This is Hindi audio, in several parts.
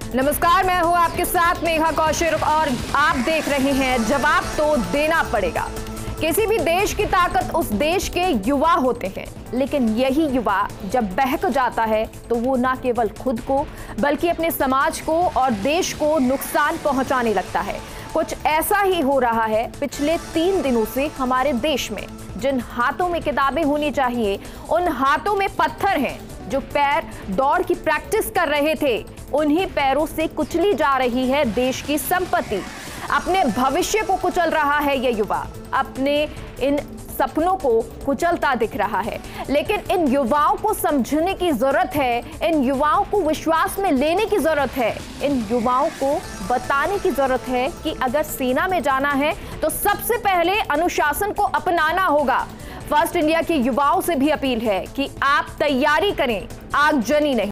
नमस्कार, मैं हूं आपके साथ मेघा कौशिक और आप देख रहे हैं जवाब तो देना पड़ेगा। किसी भी देश की ताकत उस देश के युवा होते हैं, लेकिन यही युवा जब बहक जाता है तो वो ना केवल खुद को बल्कि अपने समाज को और देश को नुकसान पहुंचाने लगता है। कुछ ऐसा ही हो रहा है पिछले 3 दिनों से हमारे देश में। जिन हाथों में किताबें होनी चाहिए उन हाथों में पत्थर हैं। जो पैर दौड़ की प्रैक्टिस कर रहे थे उन्हीं पैरों से कुचली जा रही है देश की संपत्ति। अपने भविष्य को कुचल रहा है ये युवा, अपने इन सपनों को कुचलता दिख रहा है। लेकिन इन युवाओं को समझने की जरूरत है, इन युवाओं को विश्वास में लेने की जरूरत है, इन युवाओं को बताने की जरूरत है कि अगर सेना में जाना है तो सबसे पहले अनुशासन को अपनाना होगा। फर्स्ट इंडिया के युवाओं से भी अपील है कि आप तैयारी करें, आगजनी नहीं।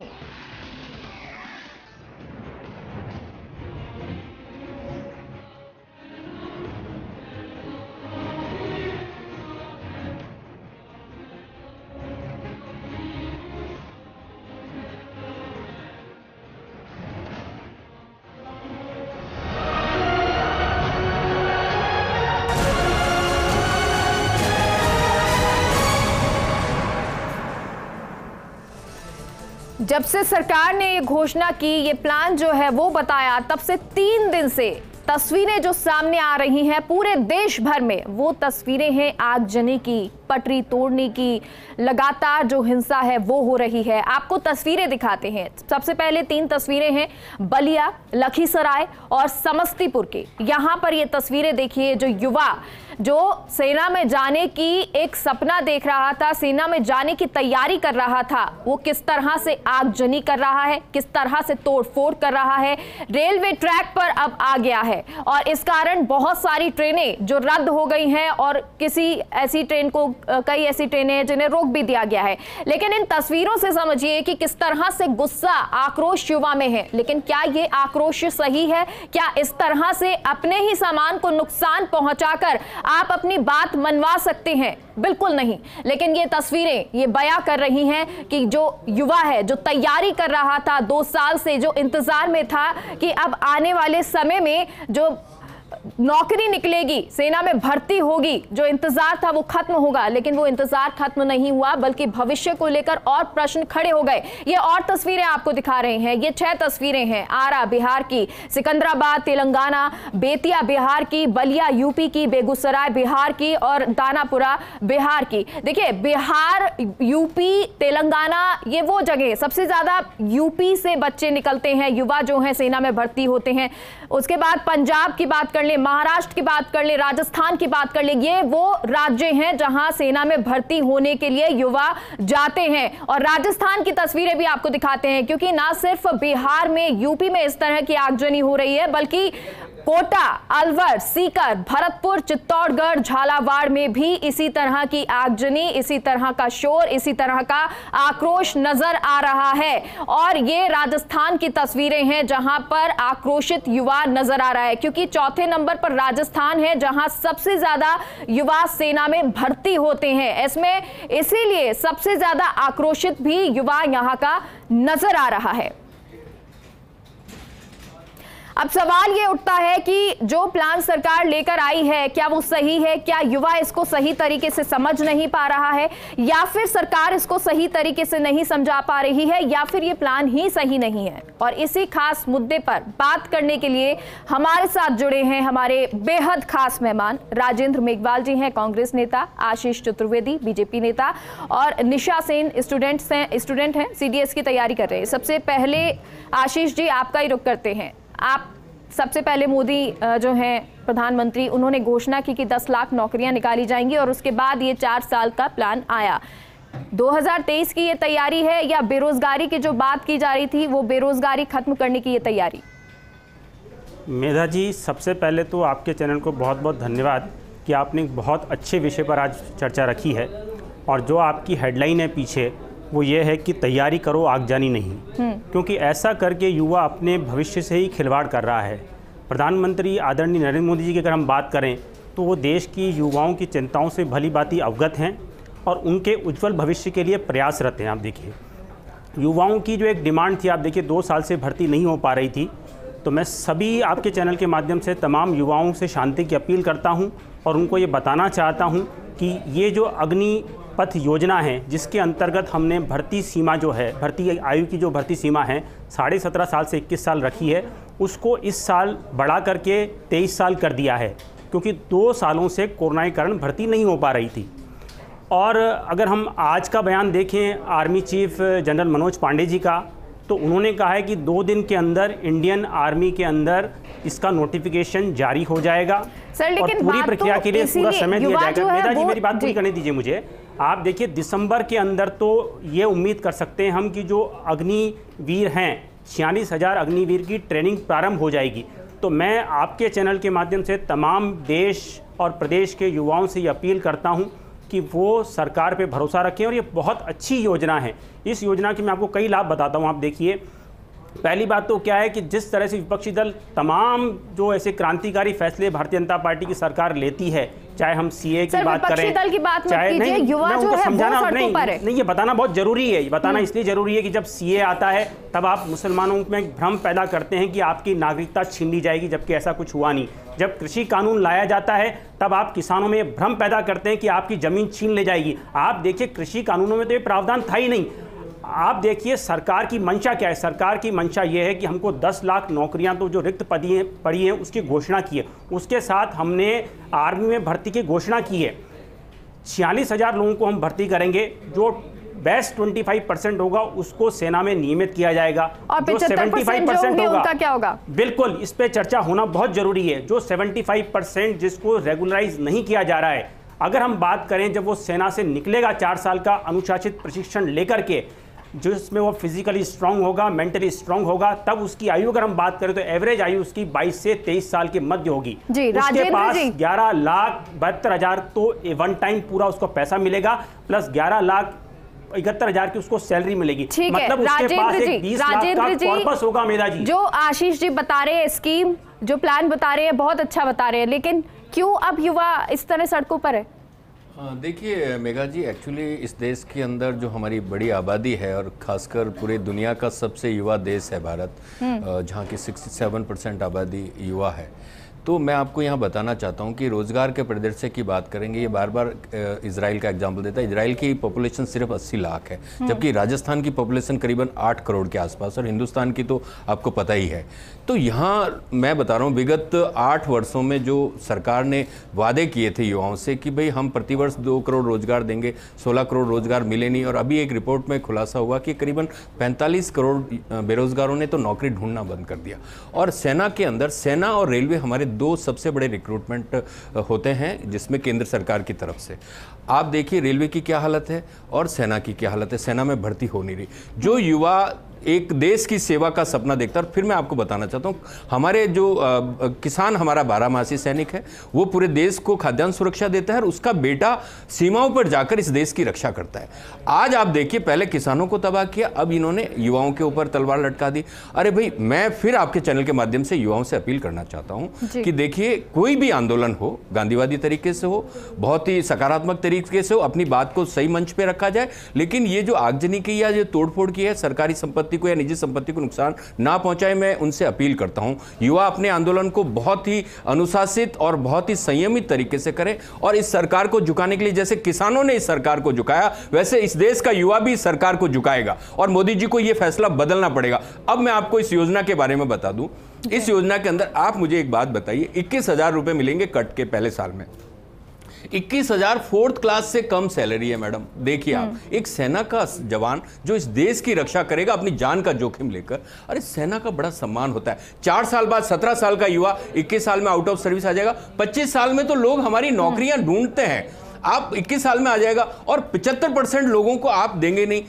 जब से सरकार ने ये घोषणा की, ये प्लान जो है वो बताया, तब से 3 दिन से तस्वीरें जो सामने आ रही हैं पूरे देश भर में, वो तस्वीरें हैं आगजनी की, पटरी तोड़ने की। लगातार जो हिंसा है वो हो रही है। आपको तस्वीरें दिखाते हैं। सबसे पहले 3 तस्वीरें हैं बलिया, लखीसराय और समस्तीपुर की। यहां पर ये तस्वीरें देखिए, जो युवा जो सेना में जाने की एक सपना देख रहा था, सेना में जाने की तैयारी कर रहा था, वो किस तरह से आगजनी कर रहा है, किस तरह से तोड़फोड़ कर रहा है। रेलवे ट्रैक पर अब आ गया है और इस कारण बहुत सारी ट्रेनें जो रद्द हो गई हैं और किसी ऐसी ट्रेन को, कई ऐसी ट्रेनें हैं जिन्हें रोक भी दिया गया है। लेकिन इन तस्वीरों से समझिए कि किस तरह से गुस्सा, आक्रोश युवा में है। लेकिन क्या ये आक्रोश सही है? क्या इस तरह से अपने ही सामान को नुकसान पहुंचाकर आप अपनी बात मनवा सकते हैं? बिल्कुल नहीं। लेकिन ये तस्वीरें ये बयां कर रही हैं कि जो युवा है, जो तैयारी कर रहा था 2 साल से, जो इंतजार में था कि अब आने वाले समय में जो नौकरी निकलेगी, सेना में भर्ती होगी, जो इंतजार था वो खत्म होगा। लेकिन वो इंतजार खत्म नहीं हुआ, बल्कि भविष्य को लेकर और प्रश्न खड़े हो गए। ये और तस्वीरें आपको दिखा रहे हैं। ये 6 तस्वीरें हैं आरा बिहार की, सिकंदराबाद तेलंगाना, बेतिया बिहार की, बलिया यूपी की, बेगूसराय बिहार की और दानापुरा बिहार की। देखिए, बिहार, यूपी, तेलंगाना, ये वो जगह, सबसे ज्यादा यूपी से बच्चे निकलते हैं, युवा जो हैं सेना में भर्ती होते हैं। उसके बाद पंजाब की बात कर ले, महाराष्ट्र की बात कर ले, राजस्थान की बात कर ले, ये वो राज्य हैं जहां सेना में भर्ती होने के लिए युवा जाते हैं। और राजस्थान की तस्वीरें भी आपको दिखाते हैं, क्योंकि ना सिर्फ बिहार में, यूपी में इस तरह की आगजनी हो रही है, बल्कि कोटा, अलवर, सीकर, भरतपुर, चित्तौड़गढ़, झालावाड़ में भी इसी तरह की आगजनी, इसी तरह का शोर, इसी तरह का आक्रोश नजर आ रहा है। और ये राजस्थान की तस्वीरें हैं जहां पर आक्रोशित युवा नजर आ रहा है, क्योंकि 4थे नंबर पर राजस्थान है जहां सबसे ज्यादा युवा सेना में भर्ती होते हैं। इसमें इसीलिए सबसे ज्यादा आक्रोशित भी युवा यहां का नजर आ रहा है। अब सवाल ये उठता है कि जो प्लान सरकार लेकर आई है, क्या वो सही है? क्या युवा इसको सही तरीके से समझ नहीं पा रहा है, या फिर सरकार इसको सही तरीके से नहीं समझा पा रही है, या फिर ये प्लान ही सही नहीं है? और इसी खास मुद्दे पर बात करने के लिए हमारे साथ जुड़े हैं हमारे बेहद खास मेहमान। राजेंद्र मेघवाल जी हैं, कांग्रेस नेता, आशीष चतुर्वेदी बीजेपी नेता, और निशा सेन स्टूडेंट हैं, सीडीएस की तैयारी कर रहे हैं। सबसे पहले आशीष जी, आपका ही रुख करते हैं। आप सबसे पहले मोदी जो हैं प्रधानमंत्री, उन्होंने घोषणा की कि 10 लाख नौकरियां निकाली जाएंगी और उसके बाद ये 4 साल का प्लान आया। 2023 की ये तैयारी है, या बेरोजगारी की जो बात की जा रही थी वो बेरोजगारी खत्म करने की ये तैयारी? मेधा जी, सबसे पहले तो आपके चैनल को बहुत बहुत धन्यवाद कि आपने एक बहुत अच्छे विषय पर आज चर्चा रखी है। और जो आपकी हेडलाइन है पीछे, वो ये है कि तैयारी करो, आगजनी नहीं। क्योंकि ऐसा करके युवा अपने भविष्य से ही खिलवाड़ कर रहा है। प्रधानमंत्री आदरणीय नरेंद्र मोदी जी की अगर हम बात करें तो वो देश की युवाओं की चिंताओं से भली भांति अवगत हैं और उनके उज्जवल भविष्य के लिए प्रयासरत हैं। आप देखिए, युवाओं की जो एक डिमांड थी, आप देखिए 2 साल से भर्ती नहीं हो पा रही थी, तो मैं सभी आपके चैनल के माध्यम से तमाम युवाओं से शांति की अपील करता हूं और उनको ये बताना चाहता हूं कि ये जो अग्निपथ योजना है, जिसके अंतर्गत हमने भर्ती सीमा जो है, भर्ती आयु की जो भर्ती सीमा है 17.5 साल से 21 साल रखी है, उसको इस साल बढ़ा करके 23 साल कर दिया है, क्योंकि 2 सालों से कोरोना के कारण भर्ती नहीं हो पा रही थी। और अगर हम आज का बयान देखें army chief general Manoj Pande ji का, तो उन्होंने कहा है कि 2 दिन के अंदर इंडियन आर्मी के अंदर इसका नोटिफिकेशन जारी हो जाएगा। सर, लेकिन और पूरी प्रक्रिया के लिए पूरा समय दिया जाएगा। मेधा जी, मेरी बात पूरी करने दीजिए मुझे। आप देखिए, दिसंबर के अंदर तो ये उम्मीद कर सकते हैं हम कि जो अग्निवीर हैं, 46,000 अग्निवीर की ट्रेनिंग प्रारंभ हो जाएगी। तो मैं आपके चैनल के माध्यम से तमाम देश और प्रदेश के युवाओं से ये अपील करता हूँ कि वो सरकार पे भरोसा रखें, और ये बहुत अच्छी योजना है। इस योजना के मैं आपको कई लाभ बताता हूँ। आप देखिए, पहली बात तो क्या है कि जिस तरह से विपक्षी दल तमाम जो ऐसे क्रांतिकारी फैसले भारतीय जनता पार्टी की सरकार लेती है, चाहे हम सीए की बात करें, दल की बात चाहे नहीं, युवा जो है समझाना वो सड़कों पर है। नहीं, ये बताना बहुत जरूरी है। ये बताना इसलिए जरूरी है कि जब सीए आता है तब आप मुसलमानों में भ्रम पैदा करते हैं कि आपकी नागरिकता छीन ली जाएगी, जबकि ऐसा कुछ हुआ नहीं। जब कृषि कानून लाया जाता है तब आप किसानों में भ्रम पैदा करते हैं कि आपकी जमीन छीन ले जाएगी। आप देखिए, कृषि कानूनों में तो ये प्रावधान था ही नहीं। आप देखिए सरकार की मंशा क्या है। सरकार की मंशा ये है कि हमको 10 लाख नौकरियां तो जो रिक्त पड़ी हैं उसकी घोषणा की है। उसके साथ हमने आर्मी में भर्ती की घोषणा की है। 46,000 लोगों को हम भर्ती करेंगे। जो बेस्ट 25% होगा उसको सेना में नियमित किया जाएगा। और जो 75% होगा उनका क्या होगा? बिल्कुल, इस पे चर्चा होना बहुत जरूरी है। जो 75% जिसको रेगुलराइज नहीं किया जा रहा है, अगर हम बात करें जब वो सेना से निकलेगा 4 साल का अनुशासित प्रशिक्षण लेकर के, जिसमें वो फिजिकली स्ट्रांग होगा, मेंटली स्ट्रांग होगा, तब उसकी आयु अगर हम बात करें तो एवरेज आयु उसकी 22 से 23 साल के मध्य होगी। उसके पास 11,72,000 तो वन टाइम पूरा उसको पैसा मिलेगा, प्लस 11,71,000 की उसको सैलरी मिलेगी। मतलब उसके पास एक 20 लाख का कॉर्पस होगा। मेधा जी, जो आशीष जी बता रहे हैं, स्कीम जो प्लान बता रहे हैं, बहुत अच्छा बता रहे हैं, लेकिन क्यों अब युवा इस तरह सड़कों पर है? देखिए मेघा जी, एक्चुअली इस देश के अंदर जो हमारी बड़ी आबादी है और खासकर पूरे दुनिया का सबसे युवा देश है भारत, जहाँ की 67% आबादी युवा है। तो मैं आपको यहाँ बताना चाहता हूँ कि रोज़गार के परिदृश्य की बात करेंगे, ये बार बार इजराइल का एग्जाम्पल देता है। इजराइल की पॉपुलेशन सिर्फ 80 लाख है, जबकि राजस्थान की पॉपुलेशन करीबन 8 करोड़ के आसपास, और हिंदुस्तान की तो आपको पता ही है। तो यहाँ मैं बता रहा हूँ, विगत 8 वर्षों में जो सरकार ने वादे किए थे युवाओं से कि भाई हम प्रतिवर्ष 2 करोड़ रोजगार देंगे, 16 करोड़ रोजगार मिले नहीं। और अभी एक रिपोर्ट में खुलासा हुआ कि करीबन 45 करोड़ बेरोजगारों ने तो नौकरी ढूंढना बंद कर दिया। और सेना के अंदर, सेना और रेलवे हमारे 2 सबसे बड़े रिक्रूटमेंट होते हैं, जिसमें केंद्र सरकार की तरफ से। आप देखिए रेलवे की क्या हालत है और सेना की क्या हालत है। सेना में भर्ती हो नहीं रही। जो युवा एक देश की सेवा का सपना देखता है। और फिर मैं आपको बताना चाहता हूँ, हमारे जो किसान, हमारा 12 सैनिक है, वो पूरे देश को खाद्यान्न सुरक्षा देता है और उसका बेटा सीमाओं पर जाकर इस देश की रक्षा करता है। आज आप देखिए, पहले किसानों को तबाह किया, अब इन्होंने युवाओं के ऊपर तलवार लटका दी। अरे भाई, मैं फिर आपके चैनल के माध्यम से युवाओं से अपील करना चाहता हूँ कि देखिए, कोई भी आंदोलन हो, गांधीवादी तरीके से हो, बहुत ही सकारात्मक तरीके से हो, अपनी बात को सही मंच पर रखा जाए। लेकिन ये जो आगजनी की या जो तोड़फोड़ की है, सरकारी संपत्ति को या निजी संपत्ति को नुकसान ना पहुंचाए, मैं उनसे अपील करता हूं। युवा अपने आंदोलन को बहुत ही अनुशासित और बहुत ही संयमित तरीके से करें, और इस सरकार को झुकाने के लिए, जैसे किसानों ने इस सरकार को झुकाया, वैसे इस देश का युवा भी इस सरकार को झुकाएगा, और मोदी जी को यह फैसला बदलना पड़ेगा। अब मैं आपको इस योजना के बारे में बता दूं। इस योजना के अंदर आप मुझे एक बात बताइए, 21,000 रुपए मिलेंगे कट के पहले साल में। 21,000 4th क्लास से कम सैलरी है मैडम। देखिए आप, एक सेना का जवान जो इस देश की रक्षा करेगा अपनी जान का जोखिम लेकर, अरे सेना का बड़ा सम्मान होता है। 4 साल बाद 17 साल का युवा 21 साल में आउट ऑफ सर्विस आ जाएगा। 25 साल में तो लोग हमारी नौकरियां ढूंढते हैं, आप 21 साल में आ जाएगा, और 75% लोगों को आप देंगे नहीं।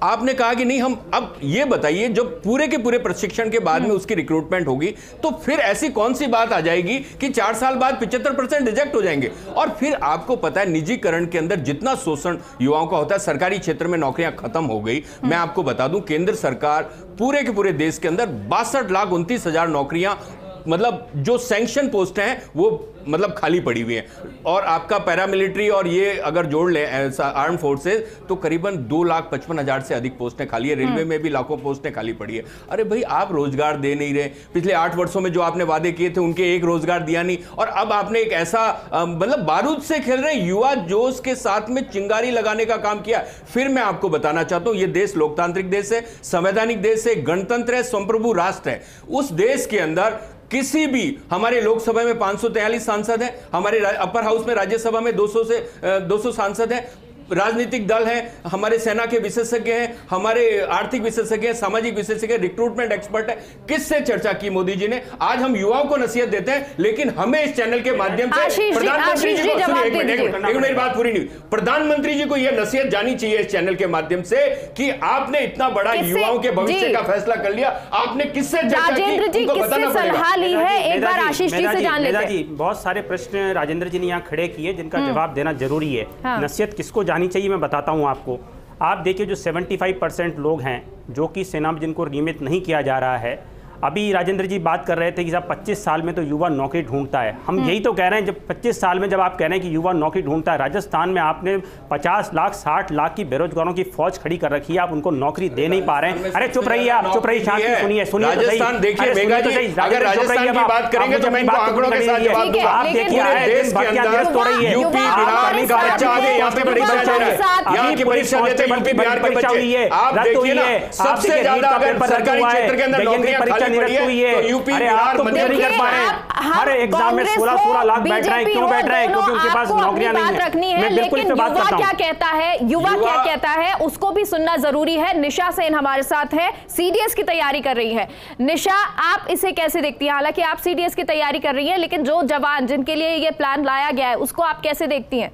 आपने कहा कि नहीं हम, अब ये बताइए, जो पूरे के पूरे प्रशिक्षण के बाद में उसकी रिक्रूटमेंट होगी, तो फिर ऐसी कौन सी बात आ जाएगी कि 4 साल बाद 75% रिजेक्ट हो जाएंगे। और फिर आपको पता है, निजीकरण के अंदर जितना शोषण युवाओं का होता है, सरकारी क्षेत्र में नौकरियां खत्म हो गई। मैं आपको बता दूं, केंद्र सरकार पूरे के पूरे देश के अंदर 62,29,000 नौकरियां मतलब जो सैंक्शन पोस्ट हैं वो मतलब खाली पड़ी हुई हैं। और आपका पैरामिलिट्री और ये अगर जोड़ ले आर्म फोर्सेस तो करीबन 2,55,000 से अधिक पोस्टें खाली है। रेलवे में भी लाखों पोस्टें खाली पड़ी है। अरे भाई आप रोजगार दे नहीं रहे, पिछले 8 वर्षों में जो आपने वादे किए थे उनके एक रोजगार दिया नहीं, और अब आपने एक ऐसा मतलब बारूद से खेल रहे युवा जोश के साथ में चिंगारी लगाने का काम किया। फिर मैं आपको बताना चाहता हूं, ये देश लोकतांत्रिक देश है, संवैधानिक देश है, गणतंत्र है, संप्रभु राष्ट्र है। उस देश के अंदर किसी भी, हमारे लोकसभा में 543 सांसद हैं, हमारे अपर हाउस में राज्यसभा में 200 से 200 सांसद हैं, राजनीतिक दल हैं, हमारे सेना के विशेषज्ञ हैं, हमारे आर्थिक विशेषज्ञ हैं, सामाजिक विशेषज्ञ, रिक्रूटमेंट एक्सपर्ट है। किससे चर्चा की मोदी जी ने? आज हम युवाओं को नसीहत देते हैं, लेकिन हमें इस चैनल के माध्यम से प्रधानमंत्री जी को, एक मेरी बात पूरी नहीं, प्रधानमंत्री जी को यह नसीहत जानी चाहिए इस चैनल के माध्यम से कि आपने इतना बड़ा युवाओं के भविष्य का फैसला कर लिया, आपने किससे चर्चा की, उनको बताना पड़ेगा। एक बार आशीष जी से जान लेते हैं। बहुत सारे प्रश्न राजेंद्र जी ने यहाँ खड़े किए जिनका जवाब देना जरूरी है। नसीहत किसको जानी चाहिए मैं बताता हूं आपको। आप देखिए जो 75% लोग हैं जो कि सेना में जिनको नियमित नहीं किया जा रहा है, अभी राजेंद्र जी बात कर रहे थे कि साहब 25 साल में तो युवा नौकरी ढूंढता है। हम यही तो कह रहे हैं, जब 25 साल में जब आप कह रहे हैं कि युवा नौकरी ढूंढता है, राजस्थान में आपने 50 लाख 60 लाख की बेरोजगारों की फौज खड़ी कर रखी है, आप उनको नौकरी दे नहीं पा रहे हैं। अरे चुप रहिए आप, चुप रहिए, शांति सुनिए, सुनिए तो सही। देखिए मेगा जी, अगर राजस्थान की बात करेंगे तो मैं इनको आंकड़ों के साथ जवाब दूंगा। आप देखिए देश के अंदर हो रही है, यूपी बिहार का बच्चा आगे यहाँ पे परीक्षा दे रहा है, यहाँ की परीक्षा देते हैं यूपी बिहार के बच्चे। आप देखिए ना, सबसे ज्यादा अगर सरकारी क्षेत्र के अंदर नौकरियां खाली पड़ी है यूपी बिहार मध्य प्रदेश कर पा रहे हैं। हर एग्जाम में 16 लाख बैठ रहे हैं। क्यों बैठ रहे हैं? क्योंकि उनके पास नौकरियां नहीं है। मैं बिल्कुल इस पे बात करता हूं। क्या कहता है युवा, क्या कहता है, उसको भी सुनना जरूरी है। निशा सेन हमारे साथ है, सीडीएस की तैयारी कर रही है। निशा, आप इसे कैसे देखती हैं? हालांकि आप सीडीएस की तैयारी कर रही हैं, लेकिन जो जवान जिनके लिए ये प्लान लाया गया है उसको आप कैसे देखती हैं?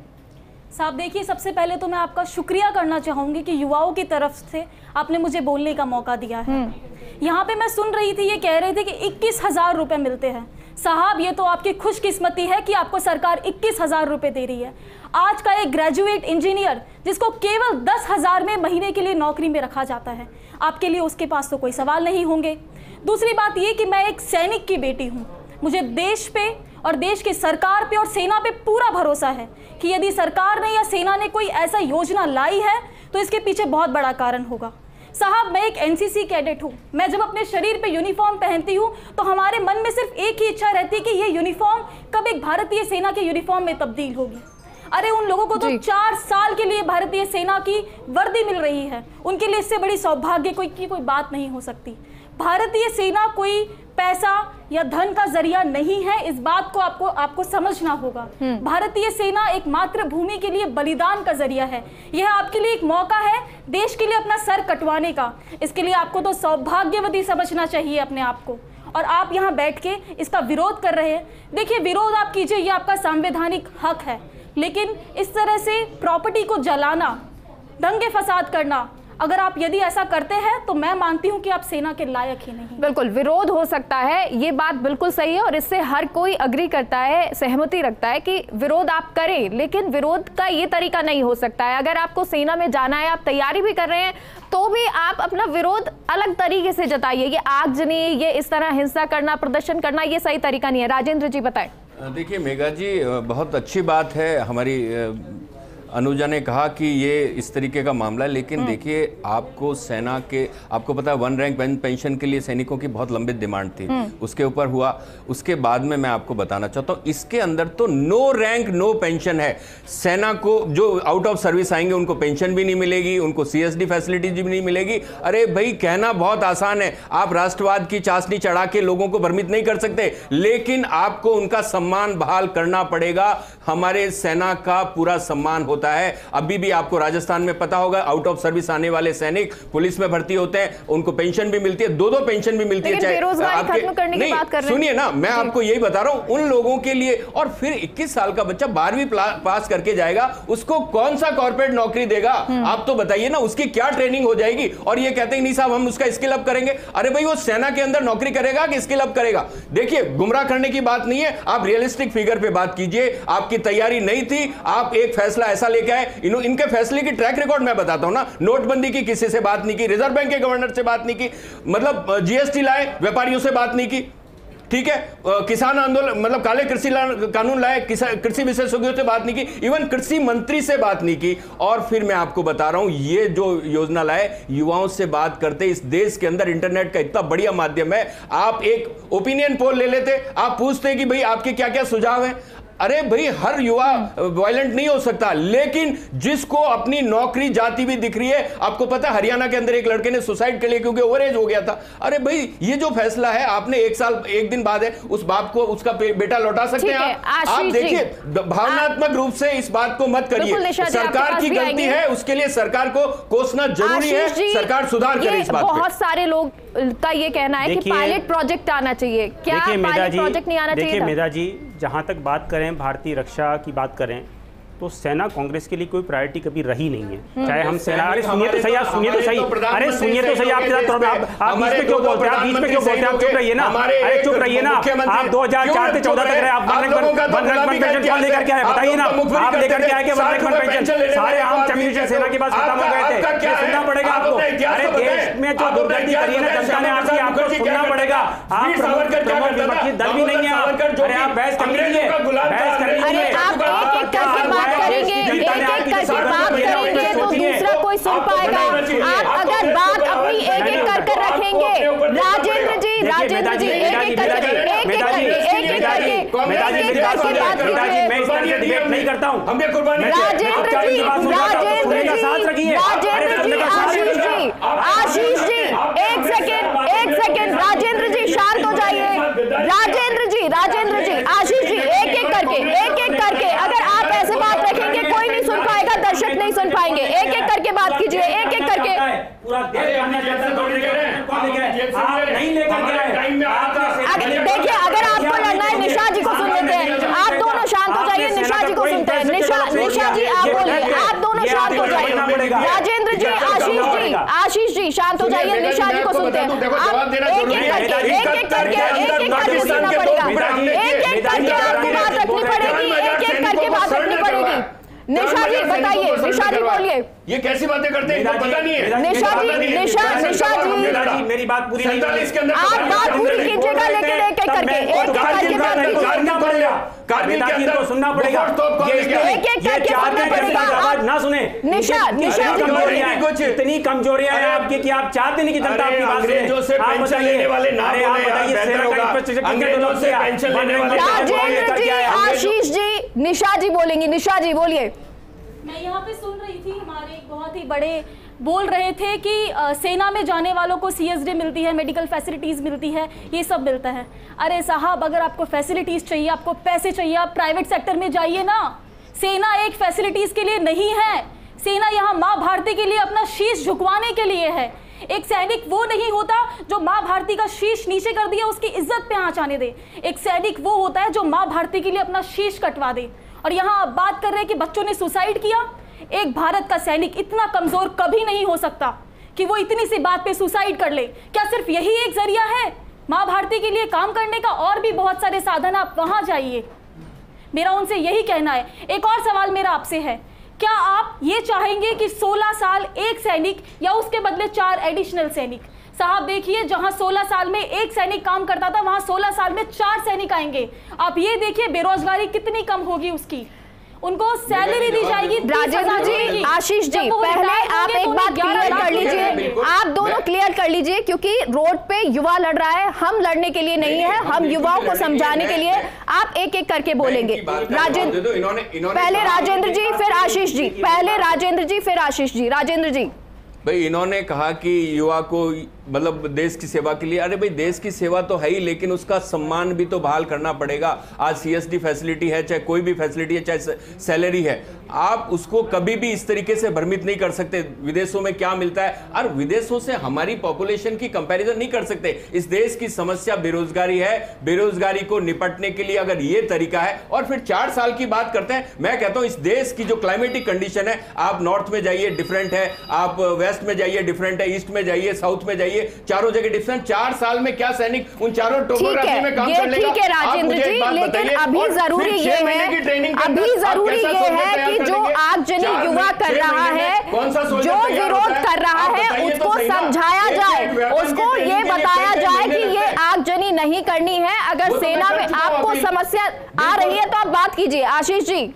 साहब देखिए, सबसे पहले तो मैं आपका शुक्रिया करना चाहूंगी कि युवाओं की तरफ से आपने मुझे बोलने का मौका दिया है। यहाँ पे मैं सुन रही थी, ये कह रहे थे कि 21,000 रुपए मिलते हैं। साहब ये तो आपकी खुशकिस्मती है कि आपको सरकार 21,000 रुपए दे रही है। आज का एक ग्रेजुएट इंजीनियर जिसको केवल 10,000 में महीने के लिए नौकरी में रखा जाता है, आपके लिए उसके पास तो कोई सवाल नहीं होंगे। दूसरी बात ये कि मैं एक सैनिक की बेटी हूँ, मुझे देश पे और देश की सरकार पे और सेना पे पूरा भरोसा है कि यदि सरकार ने या सेना ने कोई ऐसा योजना लाई है तो इसके पीछे बहुत बड़ा कारण होगा। साहब मैं एक एनसीसी कैडेट हूँ, मैं जब अपने शरीर पे यूनिफॉर्म पहनती हूँ तो हमारे मन में सिर्फ एक ही इच्छा रहती है कि ये यूनिफॉर्म कब एक भारतीय सेना के यूनिफॉर्म में तब्दील होगी। अरे उन लोगों को तो 4 साल के लिए भारतीय सेना की वर्दी मिल रही है, उनके लिए इससे बड़ी सौभाग्य की कोई बात नहीं हो सकती। भारतीय सेना कोई पैसा या धन का जरिया नहीं है, इस बात को आपको समझना होगा। भारतीय सेना एक मातृभूमि के लिए बलिदान का जरिया है। यह आपके लिए एक मौका है देश के लिए अपना सर कटवाने का। इसके लिए आपको तो सौभाग्यवती समझना चाहिए अपने आप को। और आप यहाँ बैठ के इसका विरोध कर रहे हैं। देखिए, विरोध आप कीजिए, ये आपका संवैधानिक हक है, लेकिन इस तरह से प्रॉपर्टी को जलाना, दंगे फसाद करना, अगर आप यदि ऐसा करते हैं तो मैं मानती हूं कि आप सेना के लायक ही नहीं। बिल्कुल विरोध हो सकता है, ये बात बिल्कुल सही है और इससे हर कोई अग्री करता है, सहमति रखता है कि विरोध आप करें, लेकिन विरोध का ये तरीका नहीं हो सकता है। अगर आपको सेना में जाना है, आप तैयारी भी कर रहे हैं, तो भी आप अपना विरोध अलग तरीके से जताइए। ये आगजनी, ये इस तरह हिंसा करना, प्रदर्शन करना, ये सही तरीका नहीं है। राजेंद्र जी बताएं। देखिए मेघा जी, बहुत अच्छी बात है, हमारी अनुजा ने कहा कि ये इस तरीके का मामला है, लेकिन देखिए आपको सेना के, आपको पता है 1 रैंक पेंशन के लिए सैनिकों की बहुत लंबी डिमांड थी, उसके ऊपर हुआ। उसके बाद में मैं आपको बताना चाहता हूँ, इसके अंदर तो नो रैंक नो पेंशन है। सेना को जो आउट ऑफ सर्विस आएंगे उनको पेंशन भी नहीं मिलेगी, उनको CSD फैसिलिटीज भी नहीं मिलेगी। अरे भाई कहना बहुत आसान है, आप राष्ट्रवाद की चाशनी चढ़ा के लोगों को भ्रमित नहीं कर सकते, लेकिन आपको उनका सम्मान बहाल करना पड़ेगा। हमारे सेना का पूरा सम्मान होता है। अभी भी आपको राजस्थान में पता होगा, आउट ऑफ सर्विस आने वाले सैनिक पुलिस में भर्ती होते हैं, उनको पेंशन भी मिलती है, 2-2 पेंशन भी मिलती है। चाहे आपके सुनिए ना, मैं आपको यही बता रहा हूं, उन लोगों के लिए। और फिर 21 साल का बच्चा 12वीं पास करके जाएगा, उसको कौन सा कॉर्पोरेट नौकरी देगा? आप तो बताइए ना, उसकी क्या ट्रेनिंग हो जाएगी? और ये कहते हैं नहीं साहब हम उसका स्किल अप करेंगे। अरे भाई वो सेना के अंदर नौकरी करेगा कि स्किल अप करेगा? देखिए गुमराह करने की बात नहीं है, आप रियलिस्टिक फिगर पे बात कीजिए। आपकी तैयारी नहीं थी, आप एक फैसला ऐसा लेके आए, इनके फैसले की ट्रैक रिकॉर्ड मैं बताता हूं ना। नोटबंदी की किसी से बात नहीं की, रिजर्व बैंक के गवर्नर से बात नहीं की, मतलब GST लाए व्यापारियों से बात नहीं की, ठीक है, किसान आंदोलन मतलब काले कृषि कानून लाए, कृषि विशेषज्ञों से बात नहीं की, इवन कृषि मंत्री से बात नहीं की। और फिर मैं आपको बता रहा हूं ये जो योजना लाए, युवाओं से बात करते। इस देश के अंदर इंटरनेट का इतना बढ़िया माध्यम है, आप एक ओपिनियन पोल ले लेते, आप पूछते कि भाई आपके क्या क्या सुझाव है। अरे भाई हर युवा वायलेंट नहीं हो सकता, लेकिन जिसको अपनी नौकरी जाती हुई दिख रही है, आपको पता है हरियाणा के अंदर एक लड़के ने सुसाइड कर लिया क्योंकि ओवरएज हो गया था। अरे भाई ये जो फैसला है आपने 1 साल 1 दिन बाद है, उस बाप को उसका बेटा लौटा सकते हैं आप देखिए, भावनात्मक रूप से इस बात को मत करिए। सरकार की गलती है, उसके लिए सरकार को कोसना जरूरी है, सरकार सुधार करे इस बात पे। बहुत सारे लोग का ये कहना है कि पायलट प्रोजेक्ट आना चाहिए, क्या पायलट प्रोजेक्ट नहीं आना चाहिए? देखिए मेधा जी, जहाँ तक बात करें भारतीय रक्षा की बात करें तो सेना कांग्रेस के लिए कोई प्रायोरिटी कभी रही नहीं है। चाहे हम सेना, अरे सुनिए तो सही, आप सुनिए तो सही, अरे सुनिए तो सही, आपके साथ आप बीच में क्यों बोलते हैं, आप बीच में क्यों बोलते हैं? आप चुप रहिए ना, अरे चुप रहिए ना। आप 2004 से 14 तक रहे, आप वन रैंक पेंशन कौन लेकर के आए बताइए ना, आप लेकर के आए कि वन रैंक पेंशन? सारे आम कम्युनिस्ट सेना के पास खत्म हो गए थे, सुनना पड़ेगा आपको। अरे देश में जो दुर्गति करी है ना जनता ने आपकी, आपको सुनना पड़ेगा। आप प्रमुख विपक्षी दल भी नहीं है आप, अरे आप बहस कर लीजिए, बहस कर लीजिए, तो दूसरा कोई सुन पाएगा। आप अगर बात अपनी एक एक कर कर रखेंगे, राजेंद्र जी एक एक करके बात कीजिए। मैं इस तरह से डिबेट नहीं करता हूं। राजेंद्र जी, आशीष जी एक सेकेंड, राजेंद्र जी शांत हो जाइए। राजेंद्र जी, आशीष जी एक एक करके अगर आप ऐसे बात रखेंगे कोई नहीं सुन पाएगा, दर्शक नहीं सुन पाएंगे। एक एक करके बात कीजिए, एक एक करके। देखिए अगर आपको लड़ना है निशा जी को सुन लेते हैं, आप दोनों शांत हो जाइए, निशा जी को सुनते हैं। निशा जी आप बोलिए, आप दोनों शांत हो जाइए। राजेंद्र जी, आशीष जी शांत हो जाइए, निशा जी को सुनते हैं। एक एक करके सुनना पड़ेगा, एक एक करके आपको बात रखनी पड़ेगी, एक एक करके बात रखनी पड़ेगी। निशा जी बताइए, निशा जी बोलिए। ये कैसी बातें करते हैं, पता नहीं है। निशा जी मेरी बात पूरी नहीं, आप बात पूरी कीजिएगा, लेकिन एक एक करके बात को सुनना पड़ेगा, एक एक करके सुनना पड़ेगा। ना सुने निशा जी, इतनी कमजोरियां हैं आपकी कि आप चाहते नहीं कि जनता आपकी बात सुने। आप बताइए, राजेंद्र जी, आशीष जी, निशा जी बोलेंगी। निशा जी बोलिए। मैं यहाँ पे सुन रही थी, हमारे एक बहुत ही बड़े बोल रहे थे कि सेना में जाने वालों को CSD मिलती है, मेडिकल फैसिलिटीज़ मिलती है, ये सब मिलता है। अरे साहब अगर आपको फैसिलिटीज़ चाहिए, आपको पैसे चाहिए, आप प्राइवेट सेक्टर में जाइए ना। सेना एक फैसिलिटीज़ के लिए नहीं है, सेना यहाँ माँ भारती के लिए अपना शीश झुकवाने के लिए है। एक सैनिक वो नहीं होता जो माँ भारती का शीश नीचे कर दिया उसकी इज्जत पे आंच आने दे। एक सैनिक वो होता है जो माँ भारती के लिए अपना शीश कटवा दे। और यहाँ आप बात कर रहे हैं कि बच्चों ने सुसाइड किया। एक भारत का सैनिक इतना कमजोर कभी नहीं हो सकता कि वो इतनी सी बात पे सुसाइड कर ले। क्या सिर्फ यही एक जरिया है माँ भारती के लिए काम करने का? और भी बहुत सारे साधन, आप वहां जाइए। मेरा उनसे यही कहना है। एक और सवाल मेरा आपसे है, क्या आप ये चाहेंगे कि 16 साल एक सैनिक या उसके बदले 4 एडिशनल सैनिक? साहब देखिए, जहां 16 साल में एक सैनिक काम करता था वहां 16 साल में 4 सैनिक आएंगे। आप ये देखिए बेरोजगारी कितनी कम होगी उसकी, उनको सैलरी दी जाएगी। राजेंद्र जी, आशीष जी, पहले आप एक बात क्लियर कर लीजिए, आप दोनों क्लियर कर लीजिए, क्योंकि रोड पे युवा लड़ रहा है, हम लड़ने के लिए नहीं है, हम युवाओं को समझाने के लिए। आप एक एक करके बोलेंगे। पहले राजेंद्र जी फिर आशीष जी, पहले राजेंद्र जी फिर आशीष जी। राजेंद्र जी, भाई इन्होंने कहा कि युवा को मतलब देश की सेवा के लिए, अरे भाई देश की सेवा तो है ही, लेकिन उसका सम्मान भी तो बहाल करना पड़ेगा। आज CSD फैसिलिटी है, चाहे कोई भी फैसिलिटी है, चाहे सैलरी है, आप उसको कभी भी इस तरीके से भ्रमित नहीं कर सकते। विदेशों में क्या मिलता है, और विदेशों से हमारी पॉपुलेशन की कंपैरिजन नहीं कर सकते। इस देश की समस्या बेरोजगारी है, बेरोजगारी को निपटने के लिए अगर ये तरीका है, और फिर 4 साल की बात करते हैं। मैं कहता हूं इस देश की जो क्लाइमेटिक कंडीशन है, आप नॉर्थ में जाइए डिफरेंट है, आप वेस्ट में जाइए डिफरेंट है, ईस्ट में जाइए, साउथ में जाइए, चारों जगह डिफरेंट। 4 साल में क्या सैनिक उन चारों टोपोग्राफी में काम कर लेगा? ठीक है राजेंद्र जी, लेकिन अभी जरूरी ये है कि जो आगजनी युवा कर रहा है, जो विरोध कर रहा है, उसको समझाया जाए, उसको ये बताया जाए कि ये आगजनी नहीं करनी है। अगर अगर सेना में आपको समस्या आ रही है तो आप बात कीजिए। आशीष जी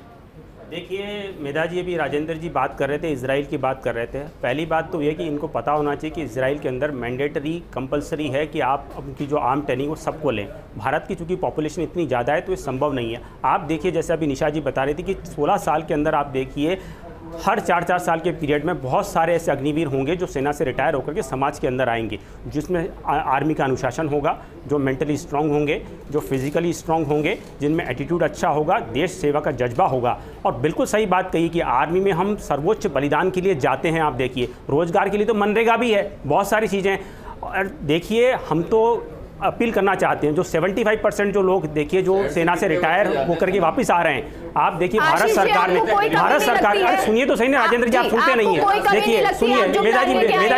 देखिए मेधा जी, अभी राजेंद्र जी बात कर रहे थे, इजराइल की बात कर रहे थे। पहली बात तो ये कि इनको पता होना चाहिए कि इजराइल के अंदर मैंडेटरी कंपलसरी है कि आप उनकी जो आर्म ट्रेनिंग वो सबको लें। भारत की चूंकि पॉपुलेशन इतनी ज़्यादा है तो ये संभव नहीं है। आप देखिए, जैसे अभी निशा जी बता रही थी कि 16 साल के अंदर आप देखिए हर 4-4 साल के पीरियड में बहुत सारे ऐसे अग्निवीर होंगे जो सेना से रिटायर होकर के समाज के अंदर आएंगे, जिसमें आर्मी का अनुशासन होगा, जो मेंटली स्ट्रांग होंगे, जो फिजिकली स्ट्रांग होंगे, जिनमें एटीट्यूड अच्छा होगा, देश सेवा का जज्बा होगा। और बिल्कुल सही बात कही कि आर्मी में हम सर्वोच्च बलिदान के लिए जाते हैं। आप देखिए रोजगार के लिए तो मनरेगा भी है, बहुत सारी चीज़ें। और देखिए हम तो अपील करना चाहते हैं जो 75% जो लोग देखिए जो सेना से रिटायर होकर के वापस आ रहे हैं। आप देखिए भारत सरकार ने सुनिए तो सही ना राजेंद्र जी, आप सुनते नहीं है। देखिए सुनिए मेधा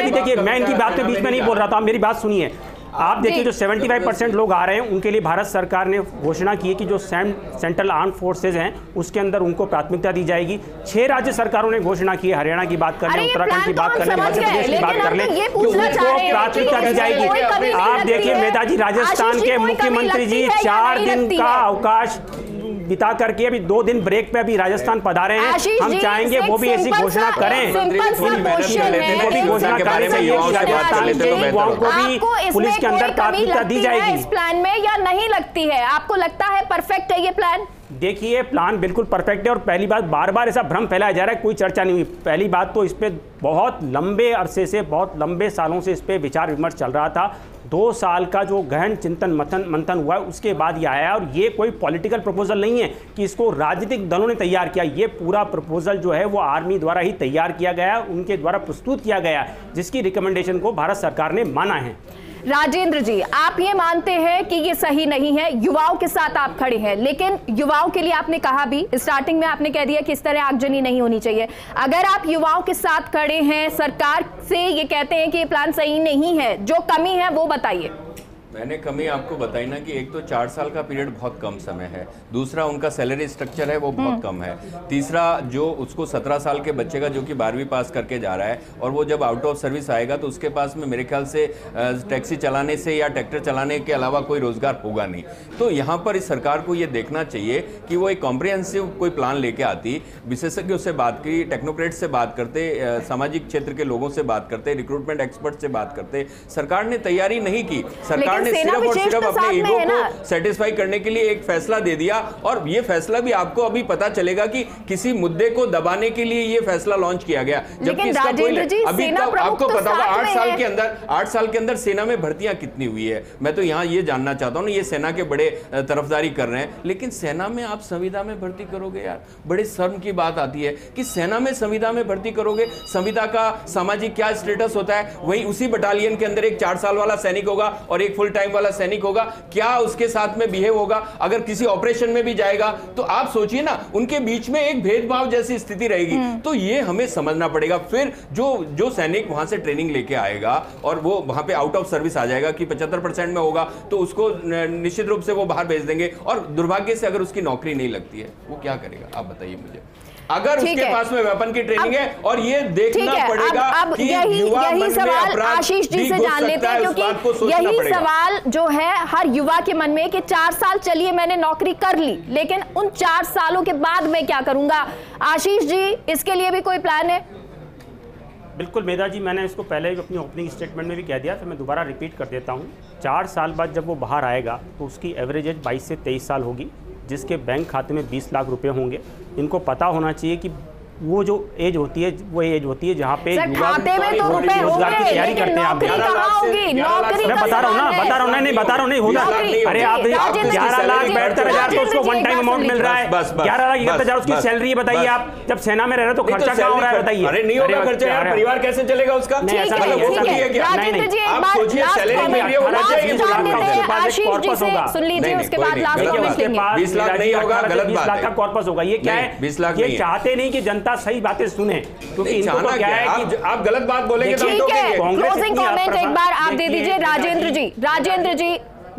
जी देखिए मैं इनकी बात के बीच में नहीं बोल रहा था, आप मेरी बात सुनिए। आप देखिए जो 75% लोग आ रहे हैं उनके लिए भारत सरकार ने घोषणा की है कि जो सेंट्रल आर्म फोर्सेज हैं उसके अंदर उनको प्राथमिकता दी जाएगी। 6 राज्य सरकारों ने घोषणा की है, हरियाणा की बात कर लें, उत्तराखंड की बात कर लें, मध्य प्रदेश की बात कर लें, कि उनको प्राथमिकता दी जाएगी। आप देखिए मेधा जी, राजस्थान के मुख्यमंत्री जी 4 दिन का अवकाश बिता करके अभी 2 दिन ब्रेक पे अभी राजस्थान पधारे हैं। हम चाहेंगे वो भी ऐसी घोषणा करें, वो भी घोषणा करें कि राजस्थान के युवाओं को भी पुलिस के अंदर प्राथमिकता दी जाएगी। इस प्लान में या नहीं लगती है? आपको लगता है परफेक्ट है ये प्लान? देखिए प्लान बिल्कुल परफेक्ट है। और पहली बात, बार-बार ऐसा भ्रम फैलाया जा रहा है, कोई चर्चा नहीं हुई। पहली बात तो इस पे बहुत लंबे अरसे से, बहुत लंबे सालों से इस पे विचार विमर्श चल रहा था। 2 साल का जो गहन चिंतन मंथन हुआ है उसके बाद ये आया। और ये कोई पॉलिटिकल प्रपोजल नहीं है कि इसको राजनीतिक दलों ने तैयार किया। ये पूरा प्रपोजल जो है वो आर्मी द्वारा ही तैयार किया गया, उनके द्वारा प्रस्तुत किया गया, जिसकी रिकमेंडेशन को भारत सरकार ने माना है। राजेंद्र जी, आप ये मानते हैं कि ये सही नहीं है, युवाओं के साथ आप खड़े हैं, लेकिन युवाओं के लिए आपने कहा भी, स्टार्टिंग में आपने कह दिया कि इस तरह आगजनी नहीं होनी चाहिए। अगर आप युवाओं के साथ खड़े हैं, सरकार से ये कहते हैं कि ये प्लान सही नहीं है, जो कमी है वो बताइए। मैंने कमी आपको बताई ना कि एक तो 4 साल का पीरियड बहुत कम समय है, दूसरा उनका सैलरी स्ट्रक्चर है वो बहुत कम है, तीसरा जो उसको 17 साल के बच्चे का जो कि 12वीं पास करके जा रहा है और वो जब आउट ऑफ सर्विस आएगा तो उसके पास में मेरे ख्याल से टैक्सी चलाने से या ट्रैक्टर चलाने के अलावा कोई रोजगार होगा नहीं। तो यहाँ पर इस सरकार को ये देखना चाहिए कि वो एक कॉम्प्रिहेंसिव कोई प्लान लेके आती, विशेषज्ञों से बात की, टेक्नोक्रेट से बात करते, सामाजिक क्षेत्र के लोगों से बात करते, रिक्रूटमेंट एक्सपर्ट से बात करते। सरकार ने तैयारी नहीं की, सरकार ने सिर्फ और सिर्फ अपने ईगो को सेटिस्फाई करने के लिए एक फैसला दे दिया। और ये फैसला भी आपको अभी पता चलेगा कि किसी मुद्दे को दबाने के लिए ये फैसला लॉन्च किया गया, जबकि इसका कोई अभी तक आपको पता होगा 8 साल के अंदर सेना में भर्तियां कितनी हुई है। मैं तो यहाँ ये जानना चाहता हूँ ना, ये सेना के बड़े तरफदारी कर रहे हैं, लेकिन सेना में आप संविदा में भर्ती करोगे यार, बड़े शर्म की बात आती है कि सेना में संविदा में भर्ती करोगे। संविदा का सामाजिक क्या स्टेटस होता है, वही उसी बटालियन के अंदर एक 4 साल वाला सैनिक होगा और एक फुल टाइम वाला सैनिक होगा, क्या उसके साथ में बिहेव होगा। अगर किसी ऑपरेशन में भी जाएगा तो आप सोचिए ना, उनके बीच में एक भेदभाव जैसी स्थिति रहेगी। तो ये हमें समझना पड़ेगा। फिर जो सैनिक वहां से ट्रेनिंग लेके आएगा और वो वहां पे आउट ऑफ सर्विस आ जाएगा कि 75% में होगा तो उसको निश्चित रूप से वो बाहर भेज देंगे। और दुर्भाग्य से अगर उसकी नौकरी नहीं लगती है वो क्या करेगा, आप बताइए मुझे। अगर उसके पास में वेपन की ट्रेनिंग है और ये देखना पड़ेगा कि यही सवाल आशीष जी से जान लेते हैं, क्योंकि यही सवाल जो है हर युवा के मन में कि 4 साल चलिए मैंने नौकरी कर ली, लेकिन उन 4 सालों के बाद मैं क्या करूंगा। आशीष जी, इसके लिए भी कोई प्लान है? बिल्कुल मेधा जी, मैंने इसको पहले अपनी ओपनिंग स्टेटमेंट में भी कह दिया, तो मैं दोबारा रिपीट कर देता हूँ। 4 साल बाद जब वो बाहर आएगा तो उसकी एवरेज एज 22 से 23 साल होगी, जिसके बैंक खाते में 20 लाख रुपए होंगे। इनको पता होना चाहिए कि वो जो एज होती है वो एज होती है जहाँ पे युवा रोजगार की तैयारी करते हैं। आप मैं बता रहा हूँ ना, नहीं बता रहा हूँ, नहीं होगा। अरे आप 11,72,000 तो उसको वन टाइम अमाउंट मिल रहा है, 11,71,000 उसकी सैलरी। बताइए आप जब सेना में रह रहे हो तो खर्चा क्या हो रहा है, बताइए। अरे नहीं होगा खर्चा यार, परिवार कैसे चलेगा उसका? नहीं ऐसा नहीं है, आप सोचिए सैलरी मिल रही है, होना चाहिए 20 लाख नहीं होगा, गलत बात है। 20 लाख का कॉर्पस होगा। ये क्या है, 20 लाख ये चाहते नहीं कि जनता सही बातें सुने, क्योंकि इनको तो क्या है कि आप गलत बात बोलेंगे तो ठीक है। क्लोजिंग कमेंट एक बार आप दे दीजिए राजेंद्र जी।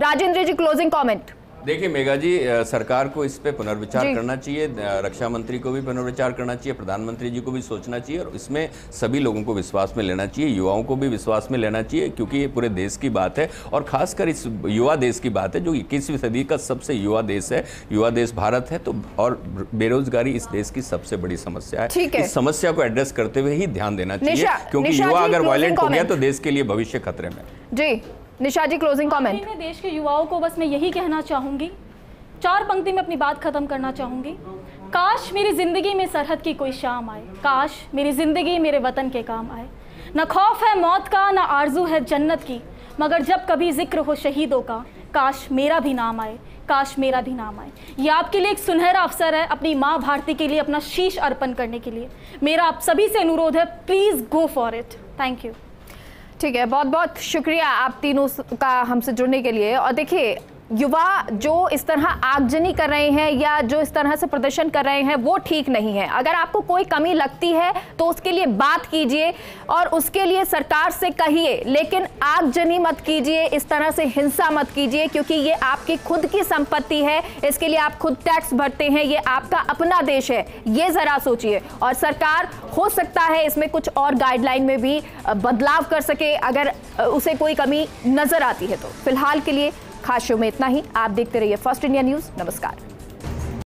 राजेंद्र जी क्लोजिंग कमेंट। देखिए मेघा जी, सरकार को इस पे पुनर्विचार करना चाहिए, रक्षा मंत्री को भी पुनर्विचार करना चाहिए, प्रधानमंत्री जी को भी सोचना चाहिए और इसमें सभी लोगों को विश्वास में लेना चाहिए, युवाओं को भी विश्वास में लेना चाहिए, क्योंकि ये पूरे देश की बात है और खासकर इस युवा देश की बात है जो 21वीं सदी का सबसे युवा देश है, युवा देश भारत है। तो और बेरोजगारी इस देश की सबसे बड़ी समस्या है। इस समस्या को एड्रेस करते हुए ही ध्यान देना चाहिए, क्योंकि युवा अगर वायलेंट हो गया तो देश के लिए भविष्य खतरे में। जी निशा जी, क्लोजिंग कमेंट। मैं देश के युवाओं को बस मैं यही कहना चाहूंगी, 4 पंक्ति में अपनी बात खत्म करना चाहूंगी। काश मेरी जिंदगी में सरहद की कोई शाम आए, काश मेरी जिंदगी मेरे वतन के काम आए। न खौफ है मौत का, न आरजू है जन्नत की, मगर जब कभी जिक्र हो शहीदों का, काश मेरा भी नाम आए, काश मेरा भी नाम आए। ये आपके लिए एक सुनहरा अवसर है अपनी माँ भारती के लिए अपना शीश अर्पण करने के लिए। मेरा आप सभी से अनुरोध है, please go for it. Thank you. ठीक है, बहुत बहुत शुक्रिया आप तीनों का हमसे जुड़ने के लिए। और देखिए, युवा जो इस तरह आगजनी कर रहे हैं या जो इस तरह से प्रदर्शन कर रहे हैं वो ठीक नहीं है। अगर आपको कोई कमी लगती है तो उसके लिए बात कीजिए और उसके लिए सरकार से कहिए, लेकिन आगजनी मत कीजिए, इस तरह से हिंसा मत कीजिए, क्योंकि ये आपकी खुद की संपत्ति है, इसके लिए आप खुद टैक्स भरते हैं, ये आपका अपना देश है, ये जरा सोचिए। और सरकार हो सकता है इसमें कुछ और गाइडलाइन में भी बदलाव कर सके अगर उसे कोई कमी नजर आती है तो। फिलहाल के लिए खास शो में इतना ही। आप देखते रहिए फर्स्ट इंडिया न्यूज़। नमस्कार।